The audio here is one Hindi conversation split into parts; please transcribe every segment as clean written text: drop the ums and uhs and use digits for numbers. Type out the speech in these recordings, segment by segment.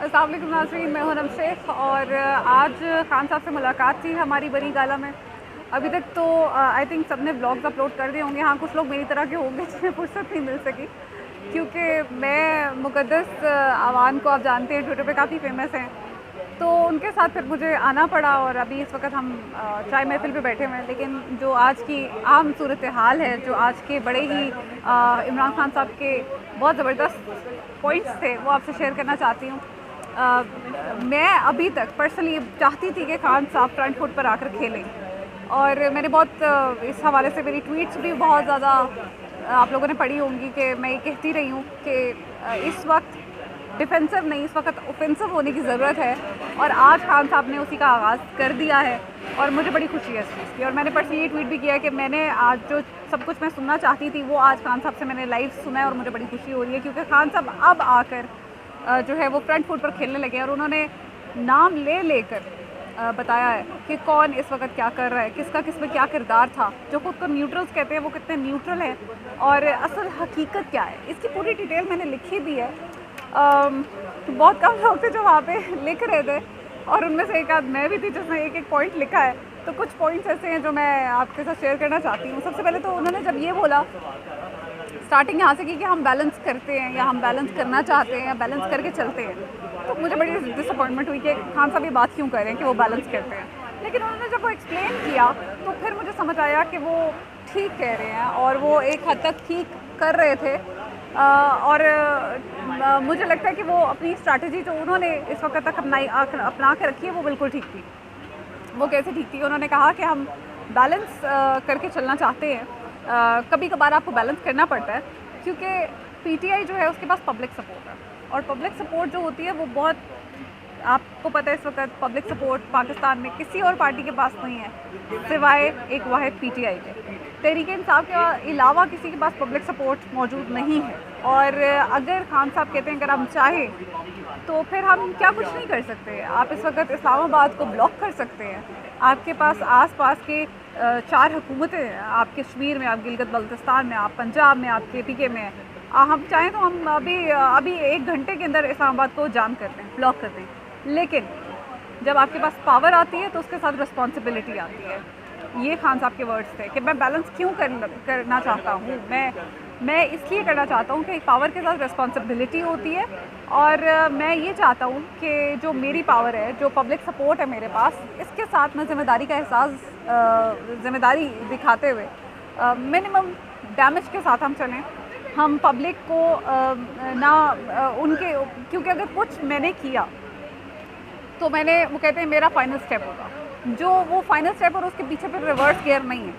अस्सलाम वालेकुम नाज़रीन, मैं हूं नम शेख और आज खान साहब से मुलाकात थी हमारी बनी गाला में। अभी तक तो आई थिंक सबने ब्लॉग्स अपलोड कर दिए होंगे। हाँ, कुछ लोग मेरी तरह के होंगे जिन्हें फुर्सत नहीं मिल सकी, क्योंकि मैं मुक़द्दस अवान को आप जानते हैं, ट्विटर पे काफ़ी फेमस हैं, तो उनके साथ फिर मुझे आना पड़ा। और अभी इस वक्त हम चाय महफिल पे बैठे हुए हैं। लेकिन जो आज की आम सूरत हाल है, जो आज के बड़े ही इमरान खान साहब के बहुत ज़बरदस्त पॉइंट्स थे, वो आपसे शेयर करना चाहती हूँ। मैं अभी तक पर्सनली चाहती थी कि खान साहब फ्रंट फुट पर आकर खेलें, और मैंने बहुत इस हवाले से मेरी ट्वीट्स भी बहुत ज़्यादा आप लोगों ने पढ़ी होंगी कि मैं ये कहती रही हूँ कि इस वक्त डिफेंसिव नहीं, इस वक्त ऑफेंसिव होने की ज़रूरत है। और आज खान साहब ने उसी का आगाज़ कर दिया है और मुझे बड़ी खुशी है इस चीज़ की। और मैंने पर्सनली ये ट्वीट भी किया कि मैंने आज जो सब कुछ मैं सुनना चाहती थी वो आज खान साहब से मैंने लाइव सुना है, और मुझे बड़ी खुशी हो रही है, क्योंकि खान साहब अब आकर जो है वो फ्रंट फुट पर खेलने लगे। और उन्होंने नाम ले लेकर बताया है कि कौन इस वक्त क्या कर रहा है, किसका किस में क्या किरदार था। जो खुद को न्यूट्रल्स कहते हैं वो कितने न्यूट्रल हैं, और असल हकीकत क्या है, इसकी पूरी डिटेल मैंने लिखी भी है। बहुत कम लोग थे जो वहाँ पे लिख रहे थे, और उनमें से एक आध मैं भी थी जिसने एक एक पॉइंट लिखा है। तो कुछ पॉइंट्स ऐसे हैं जो मैं आपके साथ शेयर करना चाहती हूँ। सबसे पहले तो उन्होंने जब ये बोला, स्टार्टिंग यहाँ से की कि हम बैलेंस करते हैं या हम बैलेंस करना चाहते हैं या बैलेंस करके चलते हैं, तो मुझे बड़ी डिसअपॉइंटमेंट हुई कि खान साहब ये बात क्यों कर रहे हैं कि वो बैलेंस करते हैं। लेकिन उन्होंने जब वो एक्सप्लेन किया तो फिर मुझे समझ आया कि वो ठीक कह रहे हैं, और वो एक हद तक ठीक कर रहे थे। और मुझे लगता है कि वो अपनी स्ट्रैटेजी जो उन्होंने इस वक्त तक अपना के रखी है वो बिल्कुल ठीक थी। वो कैसे ठीक थी? उन्होंने कहा कि हम बैलेंस करके चलना चाहते हैं। कभी कभार आपको बैलेंस करना पड़ता है, क्योंकि पीटीआई जो है उसके पास पब्लिक सपोर्ट है, और पब्लिक सपोर्ट जो होती है वो बहुत, आपको पता है इस वक्त पब्लिक सपोर्ट पाकिस्तान में किसी और पार्टी के पास नहीं है सिवाय एक वाहिद पीटीआई के। तहरीक इंसाफ के अलावा किसी के पास पब्लिक सपोर्ट मौजूद नहीं है। और अगर खान साहब कहते हैं अगर हम चाहें तो फिर हम क्या कुछ नहीं कर सकते। आप इस वक्त इस्लामाबाद को ब्लॉक कर सकते हैं। आपके पास आसपास के 4 हुकूमतें हैं, आप कश्मीर में, आप गिलगित बल्तिस्तान में, आप पंजाब में, आप KPK में। हम चाहें तो हम अभी 1 घंटे के अंदर इस्लामाबाद को जाम करते हैं, ब्लॉक करते हैं। लेकिन जब आपके पास पावर आती है तो उसके साथ रिस्पॉन्सिबिलिटी आती है। ये खान साहब के वर्ड्स थे कि मैं बैलेंस क्यों करना चाहता हूँ। मैं इसलिए करना चाहता हूँ कि पावर के साथ रिस्पॉन्सिबिलिटी होती है, और मैं ये चाहता हूँ कि जो मेरी पावर है, जो पब्लिक सपोर्ट है मेरे पास, इसके साथ मैं ज़िम्मेदारी का एहसास, ज़िम्मेदारी दिखाते हुए मिनिमम डैमेज के साथ हम चलें। हम पब्लिक को उनके, क्योंकि अगर कुछ मैंने किया तो वो कहते हैं मेरा फाइनल स्टेप होगा, जो वो फाइनल स्टेप और उसके पीछे फिर रिवर्स गियर नहीं है,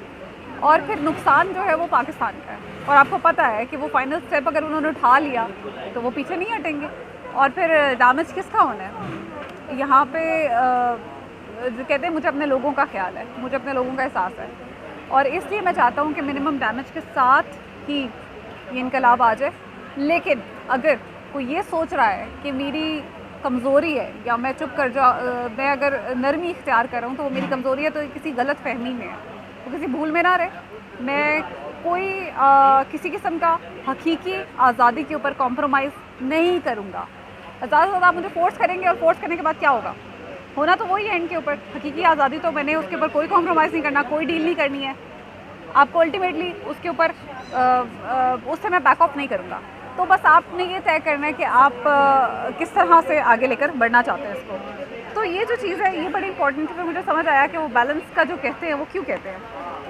और फिर नुकसान जो है वो पाकिस्तान का है। और आपको पता है कि वो फाइनल स्टेप अगर उन्होंने उठा लिया तो वो पीछे नहीं हटेंगे, और फिर डैमेज किसका होना है यहाँ पे। कहते हैं मुझे अपने लोगों का ख्याल है, मुझे अपने लोगों का एहसास है, और इसलिए मैं चाहता हूँ कि मिनिमम डैमेज के साथ ही ये इनकलाब आ जाए। लेकिन अगर कोई ये सोच रहा है कि मेरी कमज़ोरी है या मैं चुप कर मैं अगर नरमी इख्तियार कर रहा हूँ तो वो मेरी कमज़ोरी है, तो किसी गलत फहमी में है, तो किसी भूल में ना रहे। मैं कोई किसी किस्म का हकीकी आज़ादी के ऊपर कॉम्प्रोमाइज़ नहीं करूँगा। ज़्यादा से ज़्यादा आप मुझे फ़ोर्स करेंगे, और फ़ोर्स करने के बाद क्या होगा? होना तो वही है एंड के ऊपर। हकीकी आज़ादी तो मैंने उसके ऊपर कोई कॉम्प्रोमाइज़ नहीं करना, कोई डील नहीं करनी है। आपको अल्टीमेटली उसके ऊपर उससे मैं बैक ऑफ नहीं करूँगा। तो बस आपने ये तय करना है कि आप किस तरह से आगे लेकर बढ़ना चाहते हैं इसको। तो ये जो चीज़ है ये बड़ी इंपॉर्टेंट है। फिर मुझे समझ आया कि वो बैलेंस का जो कहते हैं वो क्यों कहते हैं।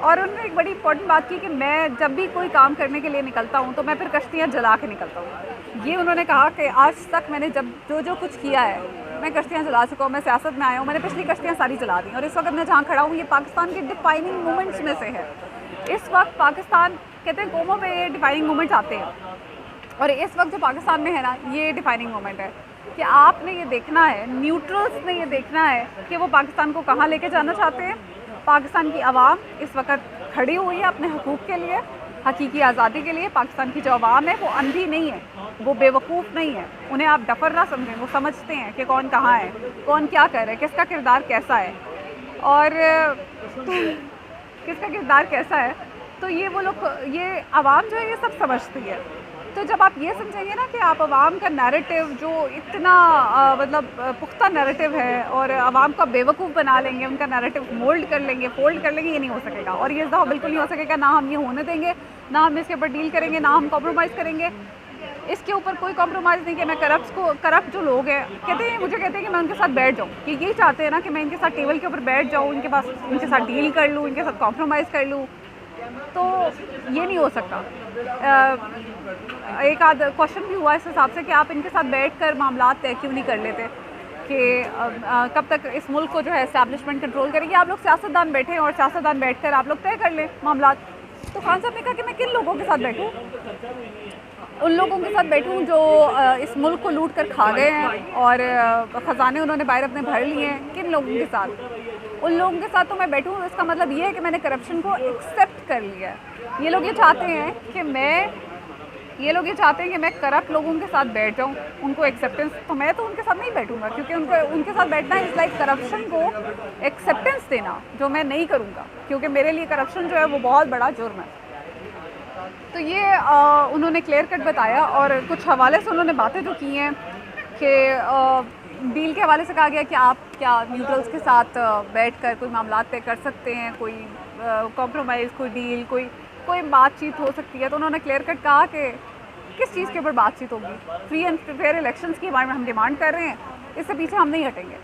और उन्होंने एक बड़ी इंपॉर्टेंट बात की कि मैं जब भी कोई काम करने के लिए निकलता हूँ तो मैं फिर कश्तियाँ जला के निकलता हूँ। ये उन्होंने कहा कि आज तक मैंने जब जो कुछ किया है मैं कश्तियाँ जला चुका हूँ। मैं सियासत में आया हूँ, मैंने पिछली कश्तियाँ सारी जला दी, और इस वक्त मैं जहाँ खड़ा हूँ ये पाकिस्तान के डिफाइनिंग मोमेंट्स में से है। इस वक्त पाकिस्तान, कहते हैं कौमों में ये डिफाइनिंग मोमेंट्स आते हैं, और इस वक्त जो पाकिस्तान में है ना, ये डिफाइनिंग मोमेंट है कि आपने ये देखना है, न्यूट्रल्स ने ये देखना है कि वो पाकिस्तान को कहाँ लेके जाना चाहते हैं। पाकिस्तान की आवाम इस वक्त खड़ी हुई है अपने हकूक़ के लिए, हकीकी आज़ादी के लिए। पाकिस्तान की जो आवाम है वो अंधी नहीं है, वो बेवकूफ़ नहीं है। उन्हें आप डफर ना समझें, वो समझते हैं कि कौन कहाँ है, कौन क्या कर रहा है, किसका किरदार कैसा है, और किसका किरदार कैसा है। तो ये वो लोग, ये आवाम जो है ये सब समझती है। तो जब आप ये समझेंगे ना कि आप आवाम का नैरेटिव जो इतना मतलब पुख्ता नैरेटिव है और आवाम का बेवकूफ़ बना लेंगे, उनका नैरेटिव मोल्ड कर लेंगे, फोल्ड कर लेंगे, ये नहीं हो सकेगा। और ये इस दफ़ा बिल्कुल नहीं हो सकेगा, ना हम ये होने देंगे, ना हम इसके ऊपर डील करेंगे, ना हम कॉम्प्रोमाइज़ करेंगे। इसके ऊपर कोई कॉम्प्रोमाइज़ नहीं कि मैं करप्ट जो लोग हैं कहते हैं, मुझे कहते हैं कि मैं उनके साथ बैठ जाऊँ, कि यही चाहते हैं ना कि मैं इनके साथ टेबल के ऊपर बैठ जाऊँ, इनके साथ डील कर लूँ, इनके साथ कॉम्प्रोमाइज़ कर लूँ। तो ये नहीं हो सकता। एक आध क्वेश्चन भी हुआ इस हिसाब से कि आप इनके साथ बैठकर मामलात तय क्यों नहीं कर लेते कि कब तक इस मुल्क को जो है एस्टैब्लिशमेंट कंट्रोल करेगी। आप लोग सियासतदान बैठे हैं और सियासतदान बैठकर आप लोग तय कर लें मामलात। तो खान साहब ने कहा कि मैं किन लोगों के साथ बैठूं? उन लोगों के साथ बैठूं जो इस मुल्क को लूट कर खा गए हैं और ख़जाने उन्होंने बाहर अपने भर लिए हैं। किन लोगों के साथ? उन लोगों के साथ तो मैं बैठूं, इसका मतलब ये है कि मैंने करप्शन को एक्सेप्ट कर लिया है। ये लोग ये चाहते हैं कि मैं करप्ट लोगों के साथ बैठ जाऊं, उनको एक्सेप्टेंस। तो मैं तो उनके साथ नहीं बैठूंगा, क्योंकि उनके साथ बैठना इज़ लाइक करप्शन को एक्सेप्टेंस देना, जो मैं नहीं करूंगा, क्योंकि मेरे लिए करप्शन जो है वो बहुत बड़ा जुर्म है। तो ये उन्होंने क्लियर कट बताया। और कुछ हवाले से उन्होंने बातें जो की हैं कि डील के हवाले से कहा गया कि आप क्या न्यूट्रल्स के साथ बैठकर कोई मामला तय कर सकते हैं, कोई कॉम्प्रोमाइज़, कोई डील, कोई बातचीत हो सकती है। तो उन्होंने क्लियर कट कहा कि किस चीज़ के ऊपर बातचीत होगी। फ्री एंड फेयर इलेक्शंस की हम डिमांड कर रहे हैं, इससे पीछे हम नहीं हटेंगे।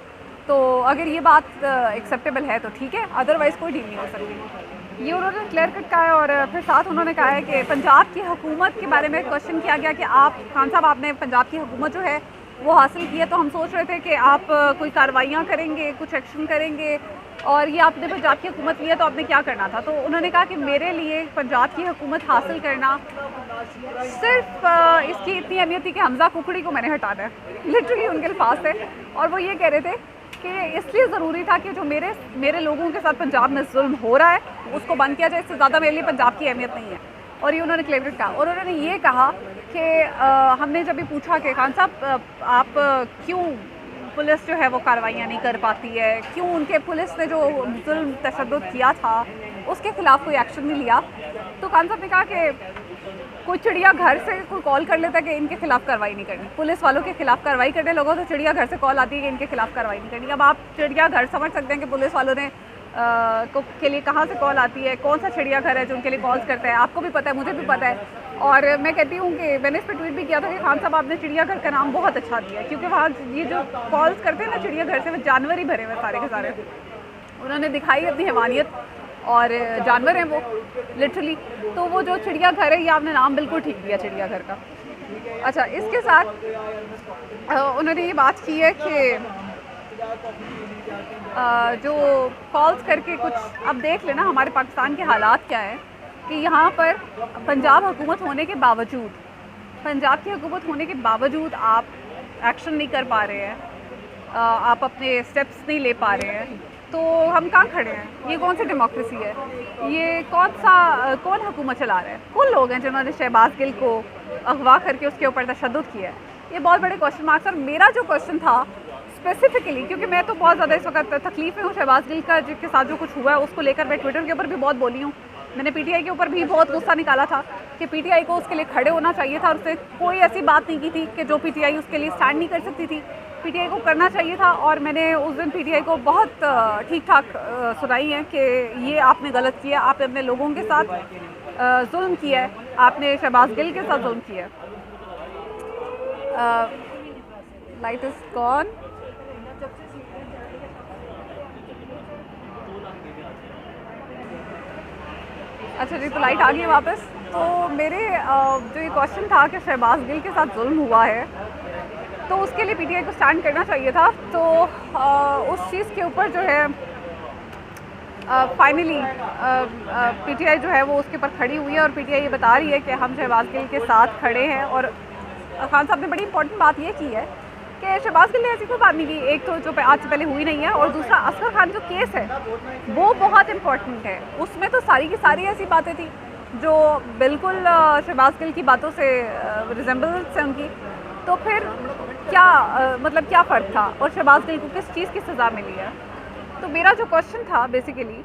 तो अगर ये बात एक्सेप्टेबल है तो ठीक है, अदरवाइज़ कोई डील नहीं हो सकती। ये उन्होंने क्लियर कट कहा है। और फिर साथ उन्होंने कहा है कि पंजाब की हुकूमत के बारे में क्वेश्चन किया गया कि आप खान साहब, आपने पंजाब की हुकूमत जो है वो हासिल की है, तो हम सोच रहे थे कि आप कोई कार्रवाइयाँ करेंगे, कुछ एक्शन करेंगे, और ये आपने पंजाब की हुकूमत ली है तो आपने क्या करना था। तो उन्होंने कहा कि मेरे लिए पंजाब की हुकूमत हासिल करना सिर्फ इसकी इतनी अहमियत थी कि हमजा कुकड़ी को मैंने हटाना है, लिटरली उनके अल्फाज थे। और वो ये कह रहे थे कि इसलिए ज़रूरी था कि जो मेरे लोगों के साथ पंजाब में जुल्म हो रहा है उसको बंद किया जाए, इससे ज़्यादा मेरे लिए पंजाब की अहमियत नहीं है। और ये उन्होंने क्लियर कहा। और उन्होंने ये कहा कि हमने जब भी पूछा कि खान साहब आप क्यों पुलिस जो है वो कार्रवाइयाँ नहीं कर पाती है, क्यों उनके पुलिस ने जो जुल्म तशद्दुद किया था उसके ख़िलाफ़ कोई एक्शन नहीं लिया, तो खान साहब ने कहा कि कोई चिड़ियाघर से कोई कॉल कर लेता है कि इनके खिलाफ़ कार्रवाई नहीं करनी, पुलिस वालों के खिलाफ़ कार्रवाई करने लोगों तो चिड़ियाघर से कॉल आती है कि इनके खिलाफ़ कार्रवाई नहीं करनी। अब आप चिड़ियाघर समझ सकते हैं कि पुलिस वालों ने के लिए कहाँ से कॉल आती है, कौन सा चिड़ियाघर है जो उनके लिए कॉल्स करता है। आपको भी पता है, मुझे भी पता है। और मैं कहती हूँ कि मैंने इस पर ट्वीट भी किया था कि खान साहब आपने चिड़ियाघर का नाम बहुत अच्छा दिया है, क्योंकि वहाँ ये जो कॉल्स करते हैं ना चिड़ियाघर से, वो जानवर ही भरे हुए सारे के सारे। उन्होंने दिखाई अपनी हैवानियत, और जानवर हैं वो लिटरली। तो वो जो चिड़ियाघर है, ये आपने नाम बिल्कुल ठीक दिया चिड़ियाघर का। अच्छा, इसके साथ उन्होंने ये बात की है कि जो कॉल्स करके कुछ, अब देख लेना हमारे पाकिस्तान के हालात क्या है कि यहाँ पर पंजाब हुकूमत होने के बावजूद, पंजाब की हुकूमत होने के बावजूद आप एक्शन नहीं कर पा रहे हैं, आप अपने स्टेप्स नहीं ले पा रहे हैं। तो हम कहाँ खड़े हैं? ये कौन सी डेमोक्रेसी है? ये कौन हुकूमत चला रहा है? कौन लोग हैं जिन्होंने शहबाज गिल को अगवा करके उसके ऊपर तशद्दुद किया है? ये बहुत बड़े क्वेश्चन मार्क्स। और मेरा जो क्वेश्चन था स्पेसिफिकली, क्योंकि मैं तो बहुत ज़्यादा इस वक्त तकलीफ़ में हूँ शहबाज गिल का जिसके साथ जो कुछ हुआ है उसको लेकर, मैं ट्विटर के ऊपर भी बहुत बोली हूँ। मैंने पीटीआई के ऊपर भी बहुत गुस्सा निकाला था कि पीटीआई को उसके लिए खड़े होना चाहिए था, और उसने कोई ऐसी बात नहीं की थी कि जो पीटीआई उसके लिए स्टैंड नहीं कर सकती थी। पीटीआई को करना चाहिए था। और मैंने उस दिन पीटीआई को बहुत ठीक ठाक सुनाई है कि ये आपने गलत किया, आपने अपने लोगों के साथ जुल्म किया है, आपने शहबाज गिल के साथ जुल्म किया है। Light is gone. अच्छा जी, तो लाइट आ गई वापस। तो मेरे जो ये क्वेश्चन था कि शहबाज गिल के साथ जुल्म हुआ है, तो उसके लिए पीटीआई को स्टैंड करना चाहिए था। तो उस चीज़ के ऊपर जो है फाइनली पीटीआई जो है वो उसके ऊपर खड़ी हुई है, और पीटीआई ये बता रही है कि हम शहबाज गिल के साथ खड़े हैं। और खान साहब ने बड़ी इंपॉर्टेंट बात ये की है कि शहबाज गिल ने ऐसी कोई बात नहीं की, एक तो जो आज से पहले हुई नहीं है, और दूसरा असगर खान जो केस है वो बहुत इंपॉर्टेंट है। उसमें तो सारी की सारी ऐसी बातें थी जो बिल्कुल शहबाज गिल की बातों से रिजेंबलेंस है उनकी। तो फिर क्या मतलब क्या फ़र्क था, और शहबाज गिल को किस चीज़ की सज़ा मिली है? तो मेरा जो क्वेश्चन था बेसिकली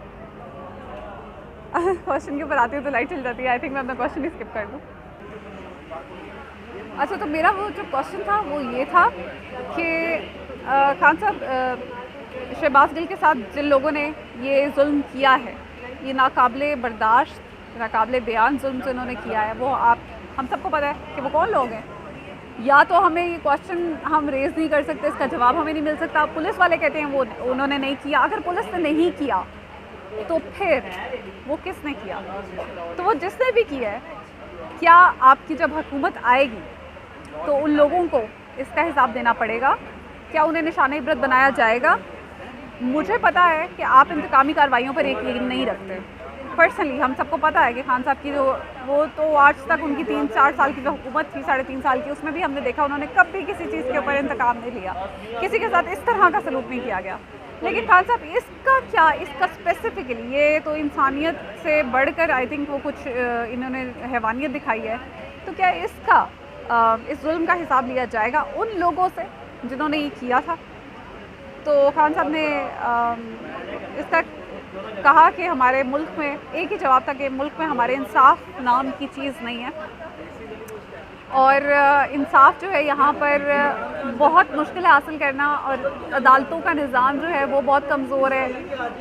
क्वेश्चन के ऊपर आती हूँ तो लाइट चल जाती है। आई थिंक मैं अपना क्वेश्चन ही स्किप कर दूँ। अच्छा, तो मेरा वो जो क्वेश्चन था वो ये था कि खान साहब, शहबाज गिल के साथ जिन लोगों ने ये जुल्म किया है, ये नाकाबिले बर्दाश्त, नाकाबिले बयान जुल्म जिन्होंने किया है, वो आप हम सबको पता है कि वो कौन लोग हैं। या तो हमें ये क्वेश्चन हम रेज़ नहीं कर सकते, इसका जवाब हमें नहीं मिल सकता। पुलिस वाले कहते हैं वो उन्होंने नहीं किया। अगर पुलिस ने नहीं किया तो फिर वो किसने किया? तो वो जिसने भी किया है, क्या आपकी जब हुकूमत आएगी तो उन लोगों को इसका हिसाब देना पड़ेगा? क्या उन्हें निशाने इबरत बनाया जाएगा? मुझे पता है कि आप इंतकामी कार्रवाइयों पर यकीन नहीं रखते। पर्सनली हम सबको पता है कि खान साहब की जो वो तो आज तक उनकी 3-4 साल की जो हुकूमत थी, 3.5 साल की, उसमें भी हमने देखा उन्होंने कभी किसी चीज़ के ऊपर इंतकाम नहीं लिया, किसी के साथ इस तरह का सलूक नहीं किया गया। लेकिन खान साहब इसका क्या, इसका स्पेसिफिकली ये तो इंसानियत से बढ़कर आई थिंक वो कुछ इन्होंने हैवानियत दिखाई है। तो क्या इसका इस जुल्म का हिसाब लिया जाएगा उन लोगों से जिन्होंने ये किया था? तो खान साहब ने इसका कहा कि हमारे मुल्क में एक ही जवाब था कि मुल्क में हमारे इंसाफ नाम की चीज़ नहीं है, और इंसाफ जो है यहाँ पर बहुत मुश्किल है हासिल करना, और अदालतों का निज़ाम जो है वो बहुत कमज़ोर है,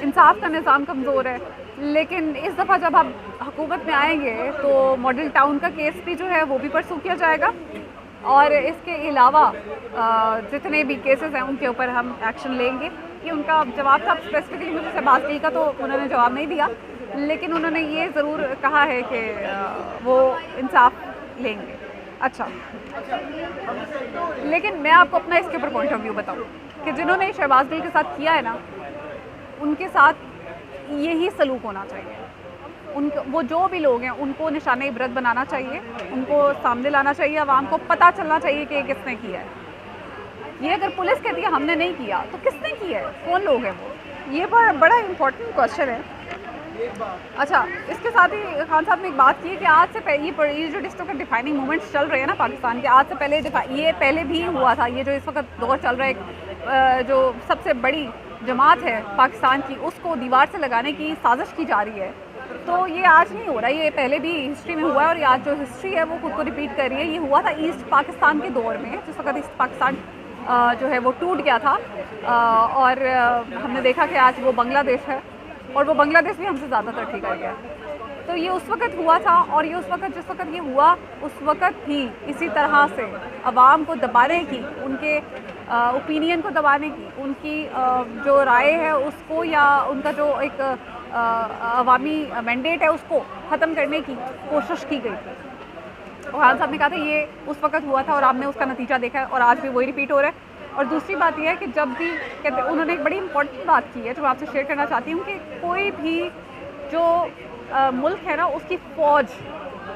इंसाफ का निज़ाम कमज़ोर है। लेकिन इस दफ़ा जब आप हुकूमत में आएंगे तो मॉडल टाउन का केस भी जो है वो भी परसू किया जाएगा, और इसके अलावा जितने भी केसेस हैं उनके ऊपर हम एक्शन लेंगे। ये उनका जवाब था। स्पेसिफिकली मुझे शहबाज गिल का तो उन्होंने जवाब नहीं दिया, लेकिन उन्होंने ये ज़रूर कहा है कि वो इंसाफ लेंगे। अच्छा, लेकिन मैं आपको अपना इसके ऊपर पॉइंट ऑफ व्यू बताऊँ कि जिन्होंने शहबाज गिल के साथ किया है ना, उनके साथ यही सलूक होना चाहिए। उनको, वो जो भी लोग हैं उनको निशाने इबरत बनाना चाहिए, उनको सामने लाना चाहिए, आवाम को पता चलना चाहिए कि किसने किया है। ये अगर पुलिस कहती है हमने नहीं किया तो किसने किया है, कौन लोग हैं वो? ये बड़ा इम्पोर्टेंट क्वेश्चन है। अच्छा, इसके साथ ही खान साहब ने एक बात की है कि आज से पहले ये जो डिस्ट्रिक्ट के डिफाइनिंग मूवमेंट्स चल रहे हैं ना पाकिस्तान के, आज से पहले ये पहले भी हुआ था। ये जो इस वक्त दौर चल रहा है, जो सबसे बड़ी जमात है पाकिस्तान की, उसको दीवार से लगाने की साजिश की जा रही है। तो ये आज नहीं हो रहा, ये पहले भी हिस्ट्री में हुआ है, और आज जो हिस्ट्री है वो खुद को रिपीट कर रही है। ये हुआ था ईस्ट पाकिस्तान के दौर में, जिस वक्त ईस्ट पाकिस्तान जो है वो टूट गया था, और हमने देखा कि आज वो बांग्लादेश है, और वो बांग्लादेश भी हमसे ज़्यादा तरक्की कर गया। तो ये उस वक़्त हुआ था, और ये उस वक़्त जिस वक़्त ये हुआ उस वक़्त भी इसी तरह से अवाम को दबाने की, उनके ओपिनियन को दबाने की, उनकी जो राय है उसको, या उनका जो एक अवामी मैंडेट है उसको ख़त्म करने की कोशिश की गई थी। और खान साहब ने कहा था ये उस वक़्त हुआ था और आपने उसका नतीजा देखा है, और आज भी वही रिपीट हो रहा है। और दूसरी बात यह है कि जब भी कहते, उन्होंने एक बड़ी इंपॉर्टेंट बात की है जो मैं आपसे शेयर करना चाहती हूँ, कि कोई भी जो मुल्क है ना, उसकी फ़ौज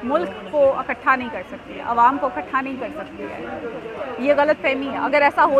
मुल्क को इकट्ठा नहीं कर सकती है, आवाम को इकट्ठा नहीं कर सकती है। ये गलत फहमी है। अगर ऐसा हो